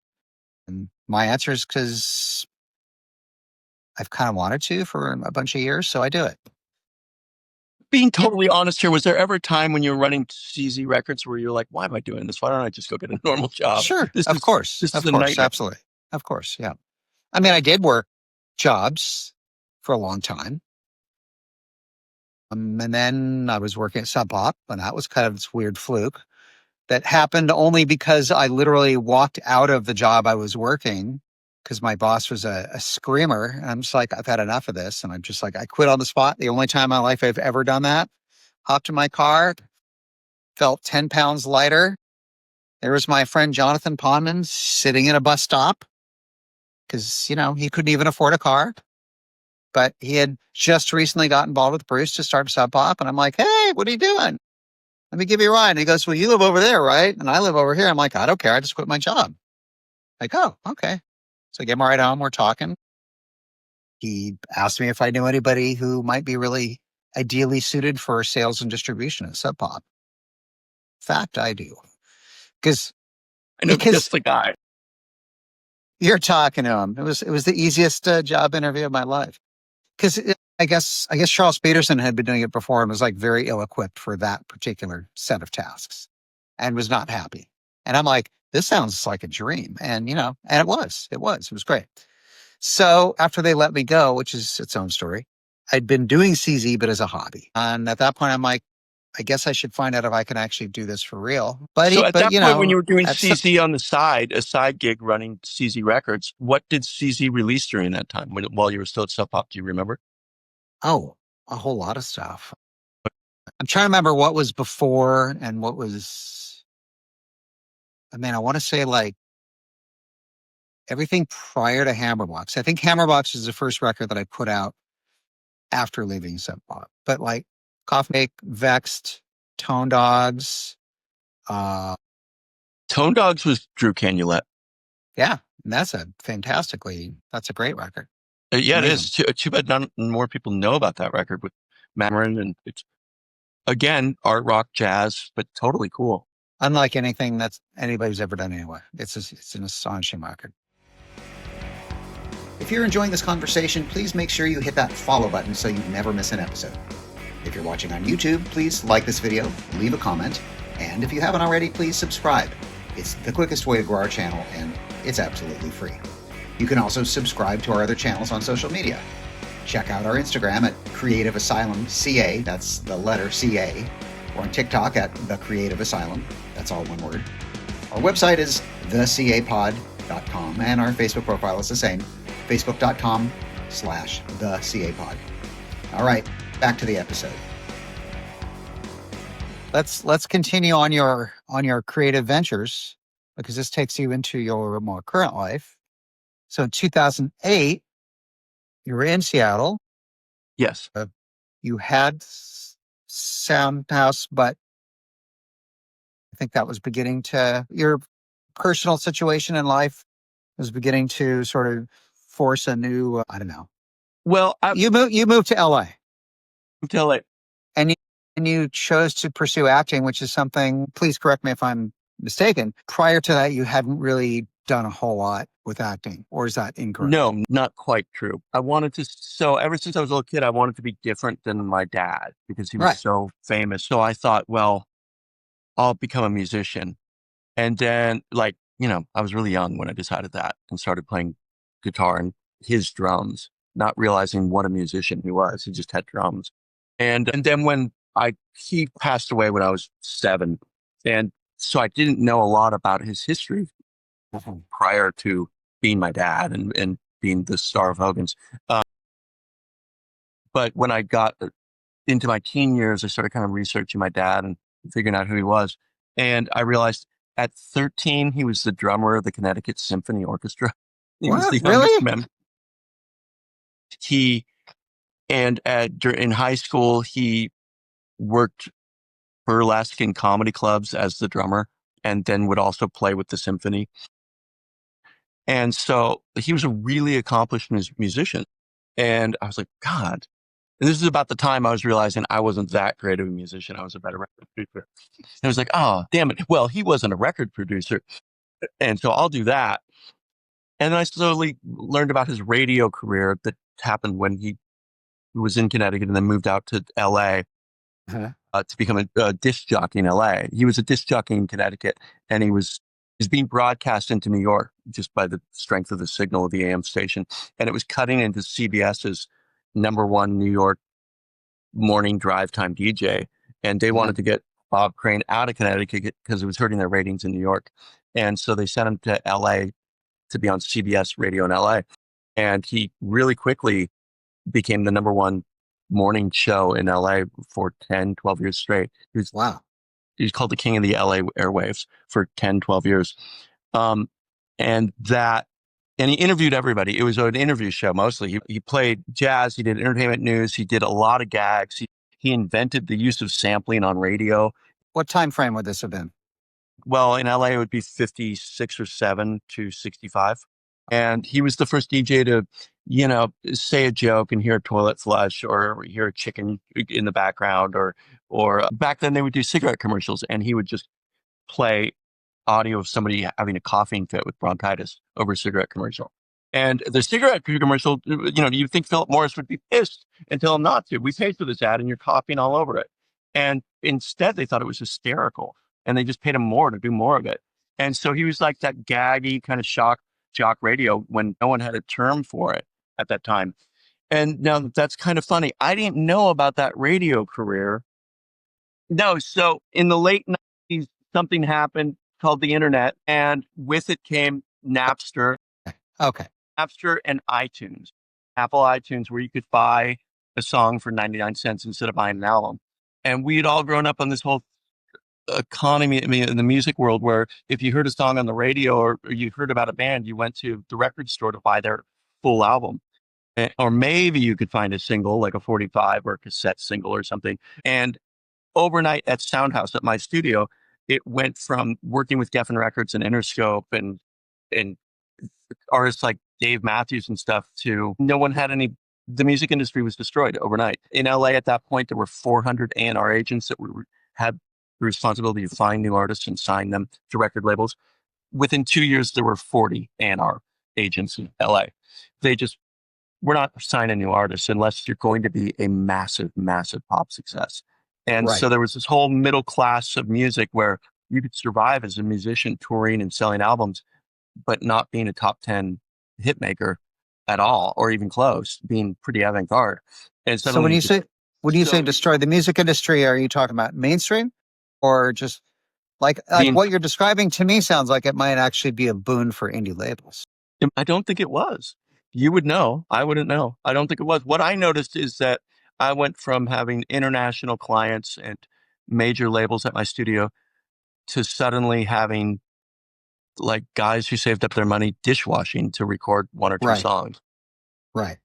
And my answer is because I've kind of wanted to for a bunch of years, so I do it. Being totally honest here, was there ever a time when you were running CZ Records where you're like, why am I doing this? Why don't I just go get a normal job? Sure, This of is course, a of course, nightmare. absolutely, of course, yeah. I mean, I did work jobs for a long time. And then I was working at Sub Pop, and that was kind of this weird fluke that happened only because I literally walked out of the job I was working because my boss was a screamer. And I'm just like, I've had enough of this. And I'm just like, I quit on the spot. The only time in my life I've ever done that. Hopped in my car, felt 10 pounds lighter. There was my friend Jonathan Pondman sitting in a bus stop because, he couldn't even afford a car. But he had just recently got involved with Bruce to start Sub Pop. And I'm like, hey, what are you doing? Let me give you a ride. And he goes, well, you live over there, right? And I live over here. I'm like, I don't care. I just quit my job. Like, oh, okay. So I get him right home. We're talking. He asked me if I knew anybody who might be really ideally suited for sales and distribution at Sub Pop. In fact, I do. I know just the guy. You're talking to him. It was the easiest job interview of my life. Because I guess Charles Peterson had been doing it before and was like very ill-equipped for that particular set of tasks and was not happy. And I'm like, this sounds like a dream. And, and it was great. So after they let me go, which is its own story, I'd been doing CZ, but as a hobby. And at that point, I'm like, I guess I should find out if I can actually do this for real. But So at that point, when you were doing at CZ on the side, a side gig running CZ Records, what did CZ release during that time while you were still at Sub Pop? Do you remember? Oh, a whole lot of stuff. I'm trying to remember what was before and what was, I want to say like everything prior to Hammerbox. I think Hammerbox is the first record that I put out after leaving Sub Pop. But like Coffee, Vexed, Tone Dogs. Tone Dogs was Drew Canulet. Yeah, and that's a great record. Yeah, Amazing. it is. Too bad not more people know about that record with Marin, and it's, again, art rock jazz, but totally cool. Unlike anything that's anybody's ever done anyway. It's an astonishing record. If you're enjoying this conversation, please make sure you hit that follow button so you never miss an episode. If you're watching on YouTube, please like this video, leave a comment, and if you haven't already, please subscribe. It's the quickest way to grow our channel, and it's absolutely free. You can also subscribe to our other channels on social media. Check out our Instagram at Creative Asylum CA, that's the letter CA, or on TikTok at The Creative Asylum, that's all one word. Our website is thecapod.com, and our Facebook profile is the same, facebook.com/thecapod. All right, back to the episode. Let's continue on your creative ventures, because this takes you into your more current life. So in 2008, you were in Seattle. Yes. You had Soundhouse, but I think that was beginning to, your personal situation in life was beginning to sort of force a new, I don't know. Well, You moved to LA. Until it. And you chose to pursue acting, which is something, please correct me if I'm mistaken. Prior to that, you hadn't really done a whole lot with acting, or is that incorrect? No, not quite true. I wanted to, so ever since I was a little kid, I wanted to be different than my dad because he was Right. so famous. So I thought, well, I'll become a musician. And then, like, I was really young when I decided that and started playing guitar and his drums, not realizing what a musician he was. He just had drums. And then when he passed away when I was 7. And so I didn't know a lot about his history prior to being my dad and being the star of Hogan's. But when I got into my teen years, I started kind of researching my dad and figuring out who he was. And I realized at 13, he was the drummer of the Connecticut Symphony Orchestra. He was What? the youngest Really? member. In high school, he worked burlesque in comedy clubs as the drummer, and then would also play with the symphony. And so he was a really accomplished musician. And I was like, God. And this is about the time I was realizing I wasn't that great of a musician. I was a better record producer. And I was like, oh, damn it. Well, he wasn't a record producer. And so I'll do that. And then I slowly learned about his radio career that happened when he was in Connecticut and then moved out to LA to become a disc jockey in LA. He was a disc jockey in Connecticut, and he's being broadcast into New York just by the strength of the signal of the AM station. And it was cutting into CBS's #1 New York morning drive time DJ. And they wanted to get Bob Crane out of Connecticut because it was hurting their ratings in New York. And so they sent him to LA to be on CBS radio in LA. And he really quickly became the #1 morning show in LA for 10, 12 years straight. Wow. He was called the king of the LA airwaves for 10, 12 years. And he interviewed everybody. It was an interview show mostly. He played jazz. He did entertainment news. He did a lot of gags. He invented the use of sampling on radio. What time frame would this have been? Well, in LA, it would be 56 or 7 to 65. And he was the first DJ to, say a joke and hear a toilet flush or hear a chicken in the background or back then they would do cigarette commercials and he would just play audio of somebody having a coughing fit with bronchitis over a cigarette commercial. And the cigarette commercial, you'd think Philip Morris would be pissed and tell him not to. We paid for this ad and you're coughing all over it. And instead they thought it was hysterical and they just paid him more to do more of it. And so he was like that gaggy kind of jock radio when no one had a term for it at that time. And now that's kind of funny. I didn't know about that radio career. No. So in the late 90s, something happened called the internet, and with it came Napster. Okay. Napster and iTunes, Apple iTunes, where you could buy a song for 99 cents instead of buying an album. And we had all grown up on this whole economy in the music world where if you heard a song on the radio or you heard about a band, you went to the record store to buy their full album. Or maybe you could find a single like a 45 or a cassette single or something. And overnight at Soundhouse at my studio, it went from working with Geffen Records and Interscope and artists like Dave Matthews and stuff to no one had any. The music industry was destroyed overnight. In LA at that point, there were 400 A&R agents that had the responsibility to find new artists and sign them to record labels. Within 2 years, there were 40 A&R agents in LA. They just were not signing new artists unless you're going to be a massive, massive pop success. And so there was this whole middle class of music where you could survive as a musician touring and selling albums, but not being a top 10 hit maker at all, or even close, being pretty avant-garde. And so when you say destroy the music industry, are you talking about mainstream or just like what you're describing to me sounds like it might actually be a boon for indie labels? I don't think it was. You would know. I wouldn't know. I don't think it was. What I noticed is that I went from having international clients and major labels at my studio to suddenly having like guys who saved up their money dishwashing to record 1 or 2 songs. Right.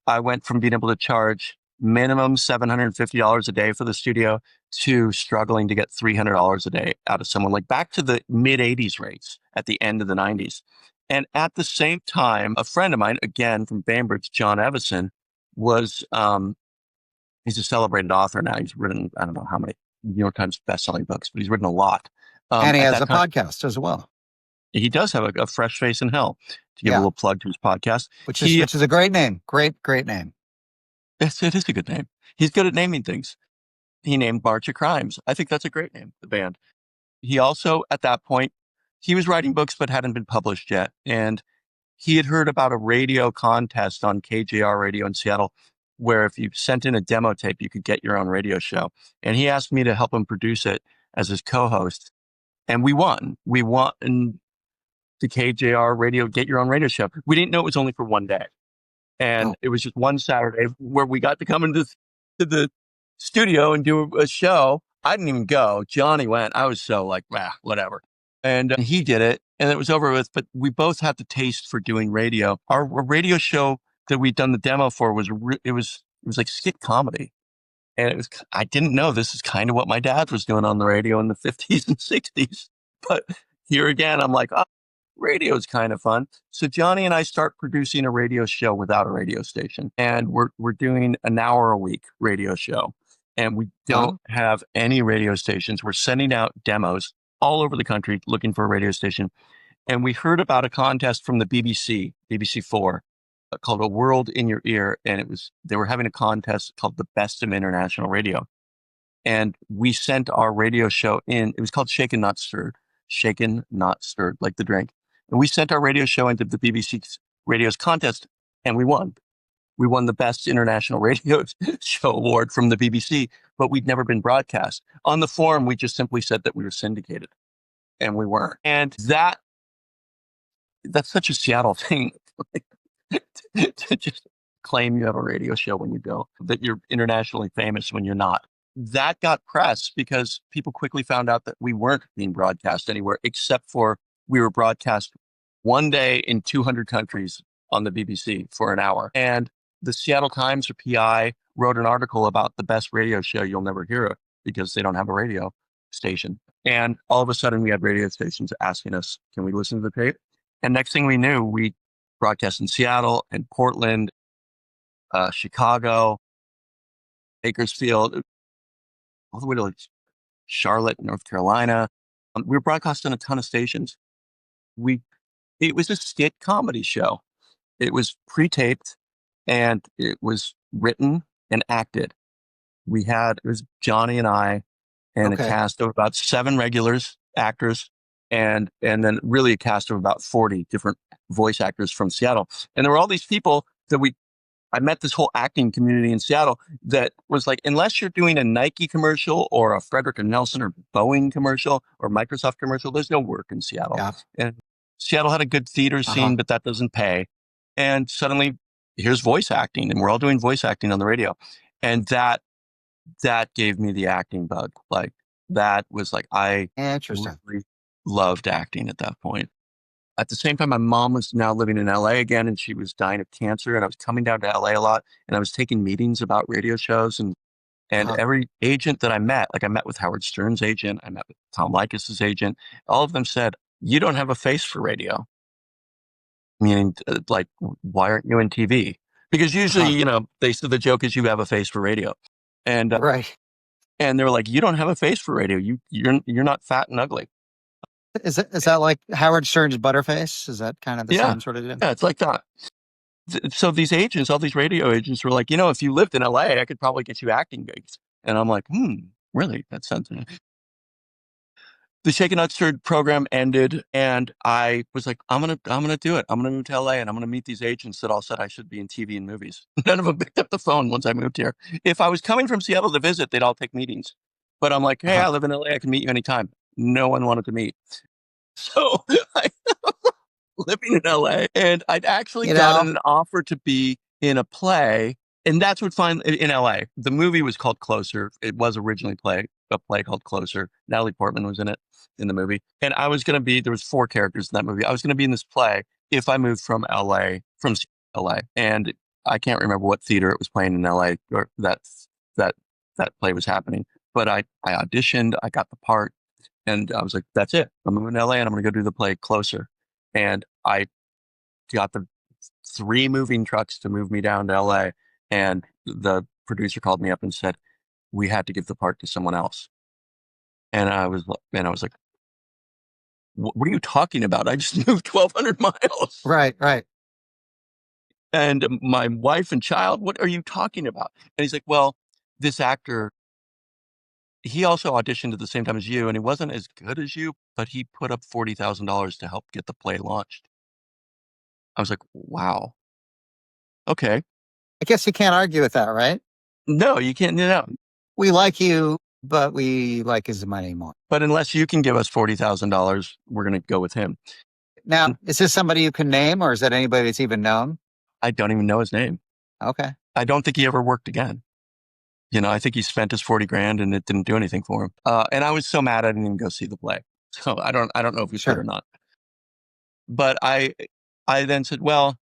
I went from being able to charge minimum $750 a day for the studio to struggling to get $300 a day out of someone, like back to the mid 80s rates at the end of the 90s. And at the same time, a friend of mine, again from Bainbridge, John Evison, was, he's a celebrated author now. He's written, I don't know how many New York Times bestselling books, but he's written a lot. And he has a podcast as well. He does have a fresh face in hell, to give a little plug to his podcast. Which is a great name. Great name. Yes, it is a good name. He's good at naming things. He named March of Crimes. I think that's a great name, the band. He also, at that point, he was writing books but hadn't been published yet. And he had heard about a radio contest on KJR radio in Seattle, where if you sent in a demo tape, you could get your own radio show. And he asked me to help him produce it as his co-host. And we won. We won the KJR radio, Get Your Own Radio Show. We didn't know it was only for one day. And it was just one Saturday where we got to come into the studio and do a show. I didn't even go. Johnny went. I was so like, whatever. And he did it, and it was over with. But we both had the taste for doing radio. Our radio show that we'd done the demo for was like skit comedy, and I didn't know this is kind of what my dad was doing on the radio in the 50s and 60s. But here again, I'm like, radio is kind of fun. So Johnny and I start producing a radio show without a radio station, and we're doing an hour a week radio show, and we don't have any radio stations. We're sending out demos all over the country looking for a radio station. And we heard about a contest from the BBC4, called A World in Your Ear. And they were having a contest called the Best of International Radio. And we sent our radio show in. It was called Shaken Not Stirred. Shaken Not Stirred, like the drink. And we sent our radio show into the BBC Radio's contest, and we won. We won the Best International Radio Show Award from the BBC, but we'd never been broadcast. On the form, we just simply said that we were syndicated, and we weren't. And that's such a Seattle thing, to just claim you have a radio show when you don't, that you're internationally famous when you're not. That got press because people quickly found out that we weren't being broadcast anywhere, except for we were broadcast one day in 200 countries on the BBC for an hour. And the Seattle Times or PI wrote an article about the best radio show you'll never hear of because they don't have a radio station. And all of a sudden we had radio stations asking us, can we listen to the tape? And next thing we knew, we broadcast in Seattle and Portland, Chicago, Bakersfield, all the way to like Charlotte, North Carolina. We were broadcasting a ton of stations. It was a skit comedy show. It was pre-taped and it was written and acted. It was Johnny and I and a cast of about 7 regulars, actors, and then really a cast of about 40 different voice actors from Seattle. And there were all these people that I met this whole acting community in Seattle that was like, unless you're doing a Nike commercial or a Frederick and Nelson or Boeing commercial or Microsoft commercial, there's no work in Seattle. Yeah. And Seattle had a good theater scene, but that doesn't pay. And suddenly here's voice acting, and we're all doing voice acting on the radio. And that gave me the acting bug. Like that was like, I really loved acting at that point. At the same time, my mom was now living in LA again, and she was dying of cancer. And I was coming down to LA a lot, and I was taking meetings about radio shows. And every agent that I met, like I met with Howard Stern's agent, I met with Tom Leykis's agent, all of them said, you don't have a face for radio. Meaning, like, why aren't you in TV? Because usually, they said the joke is you have a face for radio. And and they were like, you don't have a face for radio. You're not fat and ugly. Is that like Howard Stern's Butterface? Is that kind of the same sort of thing? Yeah, it's like that. So these agents, all these radio agents were like, if you lived in LA, I could probably get you acting gigs. And I'm like, really? That sounds nice. The Shaken Not Stirred program ended, and I was like, I'm gonna do it. I'm gonna move to LA, and I'm gonna meet these agents that all said I should be in TV and movies. None of them picked up the phone once I moved here. If I was coming from Seattle to visit, they'd all take meetings. But I'm like, hey, I live in LA. I can meet you anytime. No one wanted to meet. So I living in LA, and I'd actually gotten an offer to be in a play, and that's what in LA. The movie was called Closer. It was originally a play called Closer. Natalie Portman was in it in the movie, and I was going to be. There was 4 characters in that movie. I was going to be in this play if I moved from LA, and I can't remember what theater it was playing in LA or that play was happening. But I auditioned. I got the part. And I was like, that's it. I'm moving to LA and I'm going to go do the play Closer. And I got the 3 moving trucks to move me down to LA. And the producer called me up and said, we had to give the part to someone else. And I was like, what are you talking about? I just moved 1,200 miles. Right, right. And my wife and child, what are you talking about? And he's like, well, this actor, he also auditioned at the same time as you, and he wasn't as good as you, but he put up $40,000 to help get the play launched. I was like, wow. Okay. I guess you can't argue with that, right? No, you can't. No. We like you, but we like his money more. But unless you can give us $40,000, we're going to go with him. Now, is this somebody you can name, or is that anybody that's even known? I don't even know his name. Okay. I don't think he ever worked again. I think he spent his 40 grand and it didn't do anything for him. And I was so mad I didn't even go see the play. So I don't know if he's good or not. But I then said, well,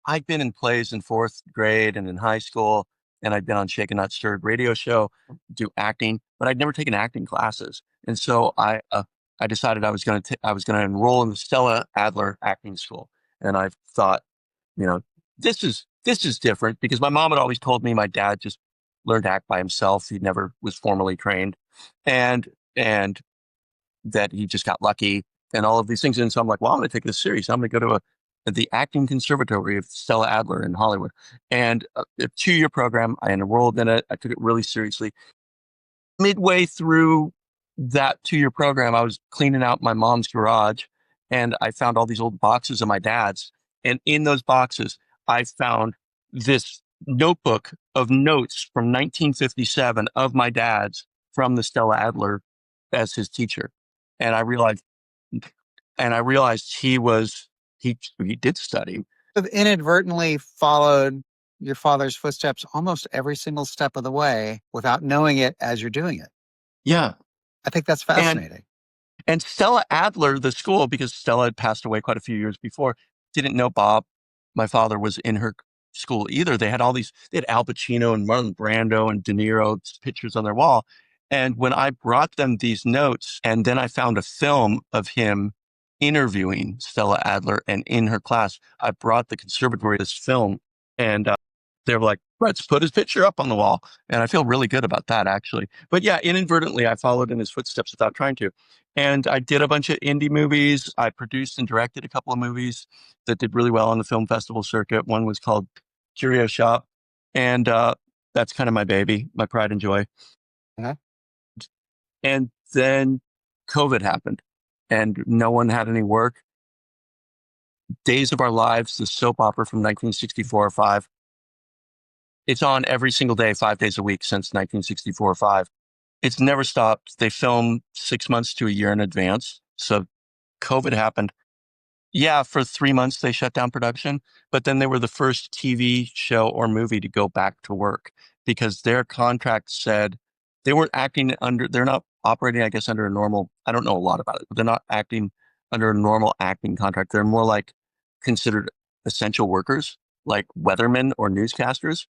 I'd been in plays in fourth grade and in high school, and I'd been on Shaken Not Stirred radio show, do acting, but I'd never taken acting classes. And so I decided I was going to enroll in the Stella Adler acting school. And I thought, this is different, because my mom had always told me my dad just learned to act by himself. He never was formally trained, and that he just got lucky and all of these things. And so I'm like, well, I'm going to take this serious. I'm going to go to the acting conservatory of Stella Adler in Hollywood, and a 2-year program. I enrolled in it. I took it really seriously. Midway through that 2-year program, I was cleaning out my mom's garage, and I found all these old boxes of my dad's. And in those boxes, I found this notebook of notes from 1957 of my dad's from the Stella Adler as his teacher. And I realized he did study. You've inadvertently followed your father's footsteps almost every single step of the way without knowing it as you're doing it. Yeah. I think that's fascinating. And Stella Adler, the school, because Stella had passed away quite a few years before, didn't know Bob, my father, was in her school either. They had Al Pacino and Marlon Brando and De Niro's pictures on their wall. And when I brought them these notes, and then I found a film of him interviewing Stella Adler and in her class, I brought the conservatory this film, and they were like, let's put his picture up on the wall. And I feel really good about that, actually. But yeah, inadvertently, I followed in his footsteps without trying to. And I did a bunch of indie movies. I produced and directed a couple of movies that did really well on the film festival circuit. One was called Curio Shop. And that's kind of my baby, my pride and joy. Uh-huh. And then COVID happened, and no one had any work. Days of Our Lives, the soap opera from 1964 or 5. It's on every single day, 5 days a week since 1964 or 5. It's never stopped. They film 6 months to a year in advance. So COVID happened. Yeah, for 3 months they shut down production, but then they were the first TV show or movie to go back to work, because their contract said they're not operating, I guess, under a normal, I don't know a lot about it, but they're not acting under a normal acting contract. They're more like considered essential workers, like weathermen or newscasters.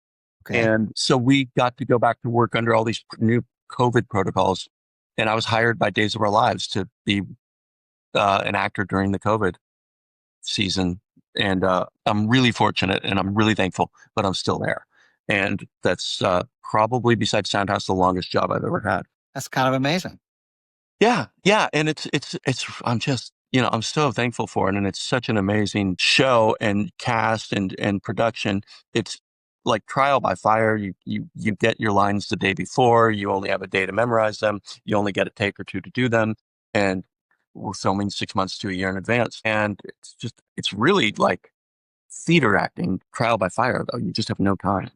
Okay. And so we got to go back to work under all these new COVID protocols. And I was hired by Days of Our Lives to be an actor during the COVID season. And I'm really fortunate and I'm really thankful, but I'm still there. And that's probably, besides Soundhouse, the longest job I've ever had. That's kind of amazing. Yeah. And I'm just, I'm so thankful for it. And it's such an amazing show and cast and production. It's like trial by fire. You get your lines the day before. You only have a day to memorize them. You only get a take or two to do them. And we're filming 6 months to a year in advance. And it's really like theater acting, trial by fire, though. You just have no time.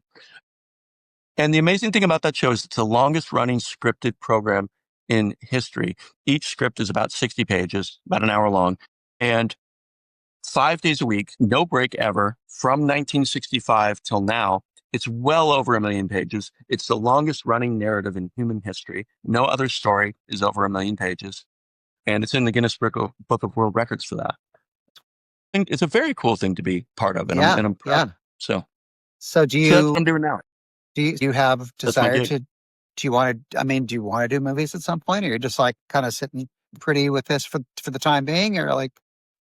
And the amazing thing about that show is it's the longest running scripted program in history. Each script is about 60 pages, about an hour long, and 5 days a week, no break ever, from 1965 till now. It's well over 1 million pages. It's the longest running narrative in human history. No other story is over 1 million pages. And it's in the Guinness Book of World Records for that. I think it's a very cool thing to be part of, and I'm proud. So that's what I'm doing now. Do you have desire to? Do you want to do movies at some point, or you're just like kind of sitting pretty with this for the time being, or like,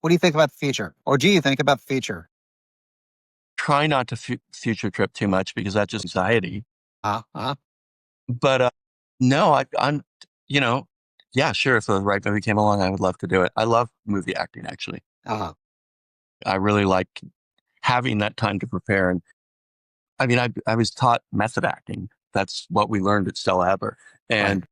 what do you think about the future, or do you think about the future? Try not to future trip too much, because that's just anxiety. But no, I'm Yeah, sure. If the right movie came along, I would love to do it. I love movie acting, actually. Uh, I really like having that time to prepare. And I mean, I was taught method acting. That's what we learned at Stella Adler. right.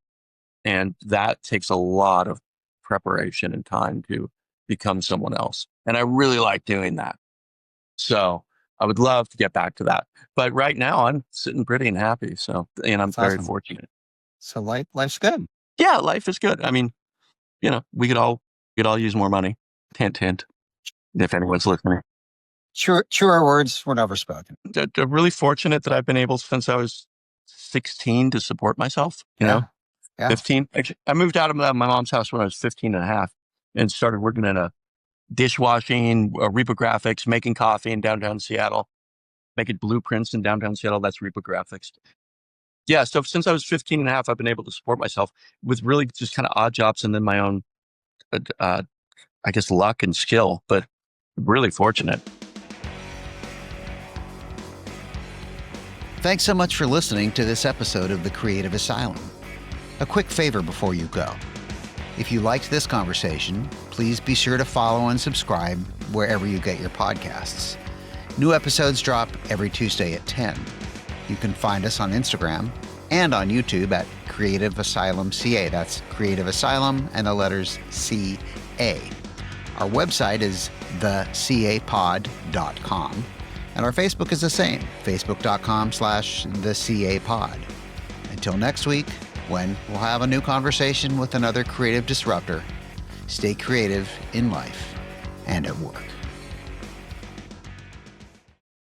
And that takes a lot of preparation and time to become someone else. And I really like doing that. So I would love to get back to that. But right now I'm sitting pretty and happy. So, and I'm That's very awesome. fortunate. So life's good. Yeah, life is good. I mean, we could all use more money. Hint, hint, if anyone's listening. Truer words were never spoken. I'm really fortunate that I've been able since I was 16 to support myself, Yeah. 15. Actually, I moved out of my mom's house when I was 15 and a half and started working in a dishwashing, reprographics, making coffee in downtown Seattle, making blueprints in downtown Seattle. That's reprographics. Yeah. So since I was 15 and a half, I've been able to support myself with really just kind of odd jobs and then my own, I guess, luck and skill, but really fortunate. Thanks so much for listening to this episode of The Creative Asylum. A quick favor before you go. If you liked this conversation, please be sure to follow and subscribe wherever you get your podcasts. New episodes drop every Tuesday at 10. You can find us on Instagram and on YouTube at Creative Asylum CA. That's Creative Asylum and the letters CA. Our website is thecapod.com. And our Facebook is the same, facebook.com/thecapod. Until next week, when we'll have a new conversation with another creative disruptor, stay creative in life and at work.